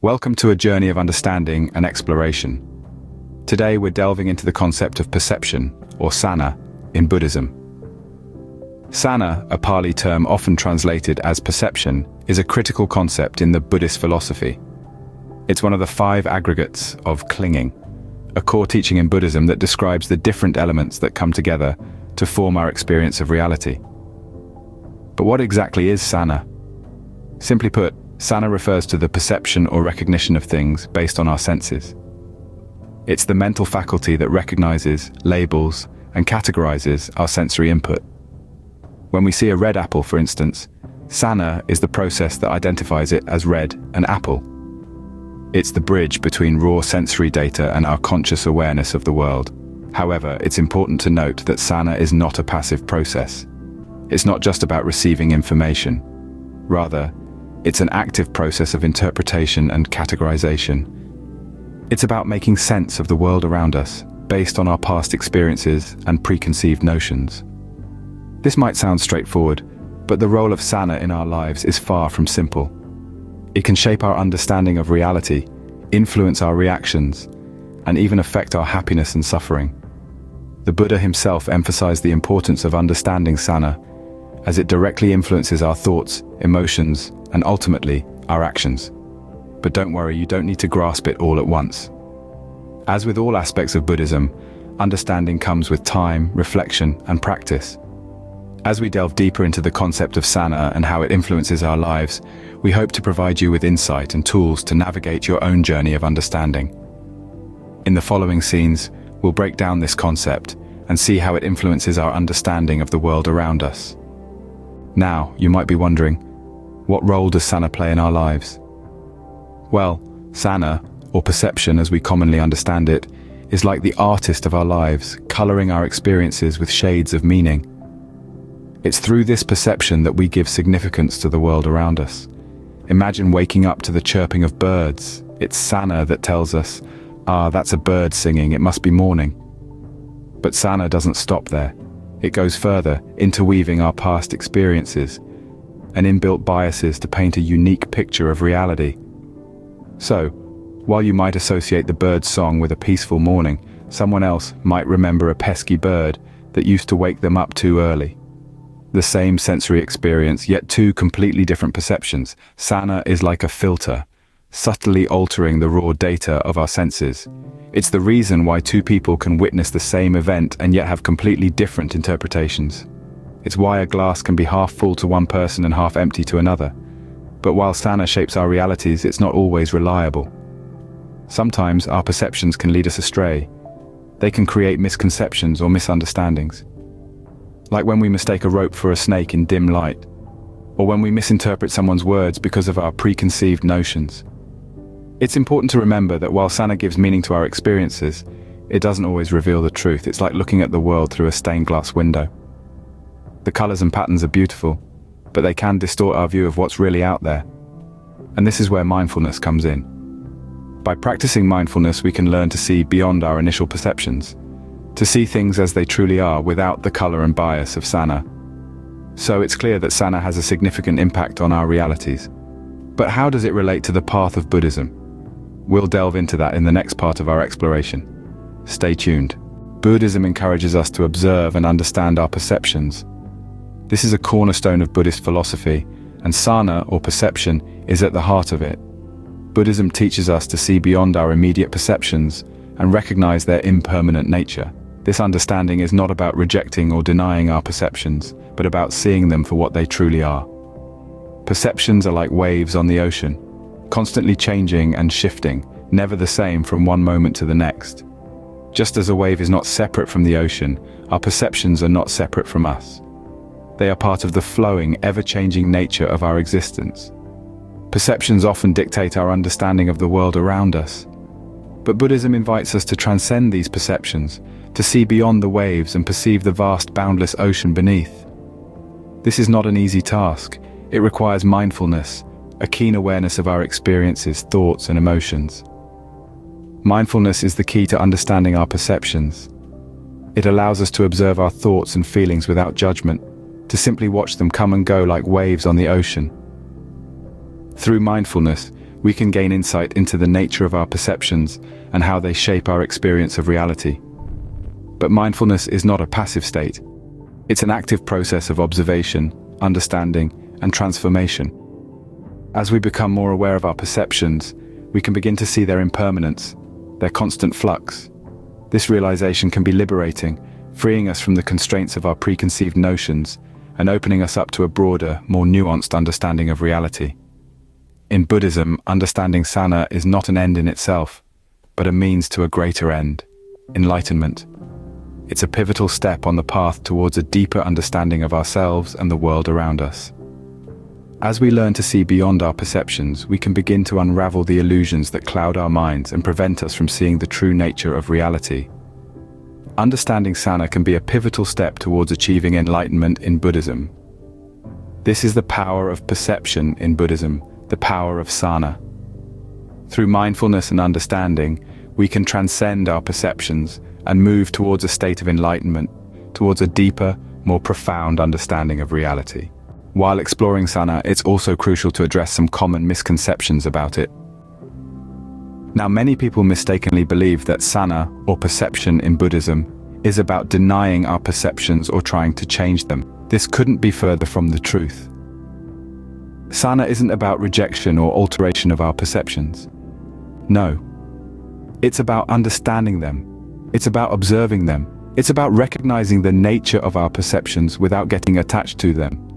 Welcome to a journey of understanding and exploration. Today we're delving into the concept of perception, or Sanna, in Buddhism. Sanna, a Pali term often translated as perception, is a critical concept in the Buddhist philosophy. It's one of the five aggregates of clinging, a core teaching in Buddhism that describes the different elements that come together to form our experience of reality. But what exactly is Sanna? Simply put, Sanna refers to the perception or recognition of things based on our senses. It's the mental faculty that recognizes, labels, and categorizes our sensory input. When we see a red apple, for instance, Sanna is the process that identifies it as red and apple. It's the bridge between raw sensory data and our conscious awareness of the world. However, it's important to note that Sanna is not a passive process. It's not just about receiving information. Rather, it's an active process of interpretation and categorization. It's about making sense of the world around us, based on our past experiences and preconceived notions. This might sound straightforward, but the role of Sanna in our lives is far from simple. It can shape our understanding of reality, influence our reactions, and even affect our happiness and suffering. The Buddha himself emphasized the importance of understanding Sanna, as it directly influences our thoughts, emotions, and ultimately, our actions. But don't worry, you don't need to grasp it all at once. As with all aspects of Buddhism, understanding comes with time, reflection, and practice. As we delve deeper into the concept of Sanna and how it influences our lives, we hope to provide you with insight and tools to navigate your own journey of understanding. In the following scenes, we'll break down this concept and see how it influences our understanding of the world around us. Now, you might be wondering, what role does Sanna play in our lives? Well, Sanna, or perception as we commonly understand it, is like the artist of our lives, coloring our experiences with shades of meaning. It's through this perception that we give significance to the world around us. Imagine waking up to the chirping of birds. It's Sanna that tells us, that's a bird singing, it must be morning. But Sanna doesn't stop there. It goes further, interweaving our past experiences and inbuilt biases to paint a unique picture of reality. So, while you might associate the bird's song with a peaceful morning, someone else might remember a pesky bird that used to wake them up too early. The same sensory experience, yet two completely different perceptions. Sanna is like a filter, subtly altering the raw data of our senses. It's the reason why two people can witness the same event and yet have completely different interpretations. It's why a glass can be half full to one person and half empty to another. But while Sanna shapes our realities, it's not always reliable. Sometimes our perceptions can lead us astray. They can create misconceptions or misunderstandings. Like when we mistake a rope for a snake in dim light, or when we misinterpret someone's words because of our preconceived notions. It's important to remember that while Sanna gives meaning to our experiences, it doesn't always reveal the truth. It's like looking at the world through a stained glass window. The colors and patterns are beautiful, but they can distort our view of what's really out there. And this is where mindfulness comes in. By practicing mindfulness, we can learn to see beyond our initial perceptions, to see things as they truly are without the color and bias of Sanna. So it's clear that Sanna has a significant impact on our realities. But how does it relate to the path of Buddhism? We'll delve into that in the next part of our exploration. Stay tuned. Buddhism encourages us to observe and understand our perceptions. This is a cornerstone of Buddhist philosophy, and Sanna, or perception, is at the heart of it. Buddhism teaches us to see beyond our immediate perceptions and recognize their impermanent nature. This understanding is not about rejecting or denying our perceptions, but about seeing them for what they truly are. Perceptions are like waves on the ocean, constantly changing and shifting, never the same from one moment to the next. Just as a wave is not separate from the ocean, our perceptions are not separate from us. They are part of the flowing, ever-changing nature of our existence. Perceptions often dictate our understanding of the world around us. But Buddhism invites us to transcend these perceptions, to see beyond the waves and perceive the vast, boundless ocean beneath. This is not an easy task. It requires mindfulness, a keen awareness of our experiences, thoughts, and emotions. Mindfulness is the key to understanding our perceptions. It allows us to observe our thoughts and feelings without judgment, to simply watch them come and go like waves on the ocean. Through mindfulness, we can gain insight into the nature of our perceptions and how they shape our experience of reality. But mindfulness is not a passive state. It's an active process of observation, understanding, and transformation. As we become more aware of our perceptions, we can begin to see their impermanence, their constant flux. This realization can be liberating, freeing us from the constraints of our preconceived notions and opening us up to a broader, more nuanced understanding of reality. In Buddhism, understanding Sanna is not an end in itself, but a means to a greater end, enlightenment. It's a pivotal step on the path towards a deeper understanding of ourselves and the world around us. As we learn to see beyond our perceptions, we can begin to unravel the illusions that cloud our minds and prevent us from seeing the true nature of reality. Understanding Sanna can be a pivotal step towards achieving enlightenment in Buddhism. This is the power of perception in Buddhism, the power of Sanna. Through mindfulness and understanding, we can transcend our perceptions and move towards a state of enlightenment, towards a deeper, more profound understanding of reality. While exploring Sanna, it's also crucial to address some common misconceptions about it. Now, many people mistakenly believe that Sanna, or perception in Buddhism, is about denying our perceptions or trying to change them. This couldn't be further from the truth. Sanna isn't about rejection or alteration of our perceptions. No. It's about understanding them. It's about observing them. It's about recognizing the nature of our perceptions without getting attached to them.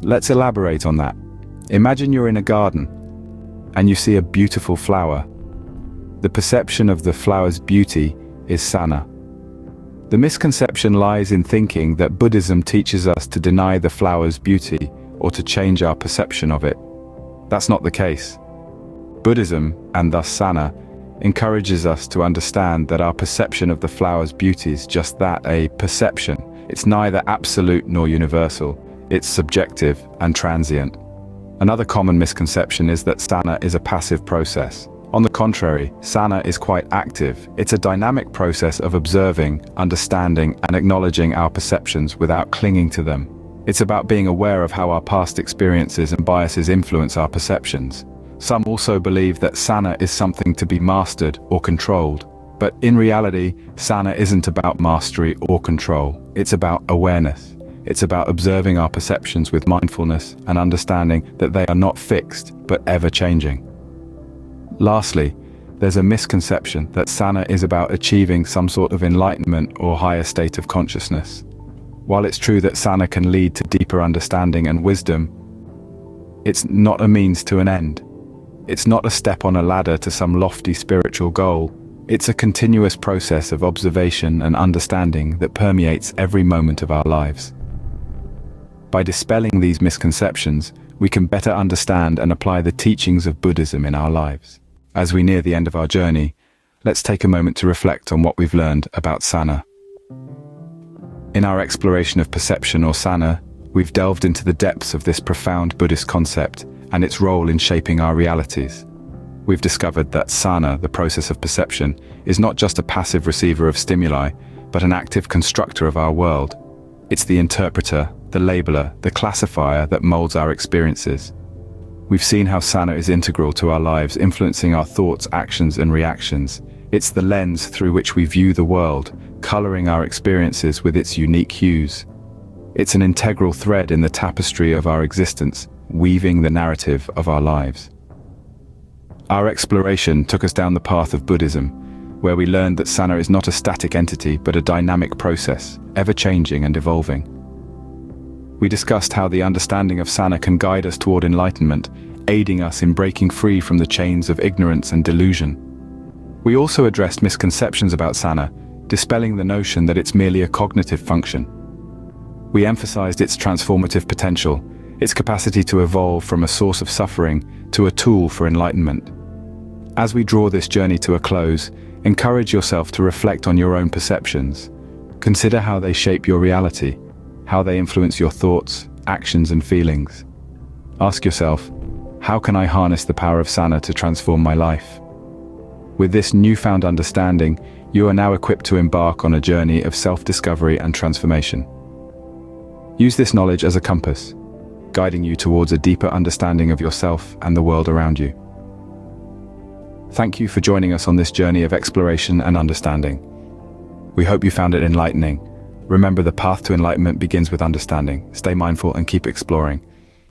Let's elaborate on that. Imagine you're in a garden and you see a beautiful flower. The perception of the flower's beauty is Sanna. The misconception lies in thinking that Buddhism teaches us to deny the flower's beauty or to change our perception of it. That's not the case. Buddhism, and thus Sanna, encourages us to understand that our perception of the flower's beauty is just that, a perception. It's neither absolute nor universal. It's subjective and transient. Another common misconception is that Sanna is a passive process. On the contrary, Sanna is quite active. It's a dynamic process of observing, understanding, and acknowledging our perceptions without clinging to them. It's about being aware of how our past experiences and biases influence our perceptions. Some also believe that Sanna is something to be mastered or controlled. But in reality, Sanna isn't about mastery or control. It's about awareness. It's about observing our perceptions with mindfulness and understanding that they are not fixed, but ever-changing. Lastly, there's a misconception that Sanna is about achieving some sort of enlightenment or higher state of consciousness. While it's true that Sanna can lead to deeper understanding and wisdom, it's not a means to an end. It's not a step on a ladder to some lofty spiritual goal. It's a continuous process of observation and understanding that permeates every moment of our lives. By dispelling these misconceptions, we can better understand and apply the teachings of Buddhism in our lives. As we near the end of our journey, let's take a moment to reflect on what we've learned about Sanna. In our exploration of perception or Sanna, we've delved into the depths of this profound Buddhist concept and its role in shaping our realities. We've discovered that Sanna, the process of perception, is not just a passive receiver of stimuli, but an active constructor of our world. It's the interpreter, the labeler, the classifier that molds our experiences. We've seen how Sanna is integral to our lives, influencing our thoughts, actions, and reactions. It's the lens through which we view the world, coloring our experiences with its unique hues. It's an integral thread in the tapestry of our existence, weaving the narrative of our lives. Our exploration took us down the path of Buddhism, where we learned that Sanna is not a static entity, but a dynamic process, ever-changing and evolving. We discussed how the understanding of Sanna can guide us toward enlightenment, aiding us in breaking free from the chains of ignorance and delusion. We also addressed misconceptions about Sanna, dispelling the notion that it's merely a cognitive function. We emphasized its transformative potential, its capacity to evolve from a source of suffering to a tool for enlightenment. As we draw this journey to a close, encourage yourself to reflect on your own perceptions. Consider how they shape your reality, how they influence your thoughts, actions, and feelings. Ask yourself, how can I harness the power of Sanna to transform my life? With this newfound understanding, you are now equipped to embark on a journey of self-discovery and transformation. Use this knowledge as a compass, guiding you towards a deeper understanding of yourself and the world around you. Thank you for joining us on this journey of exploration and understanding. We hope you found it enlightening. Remember, the path to enlightenment begins with understanding. Stay mindful and keep exploring.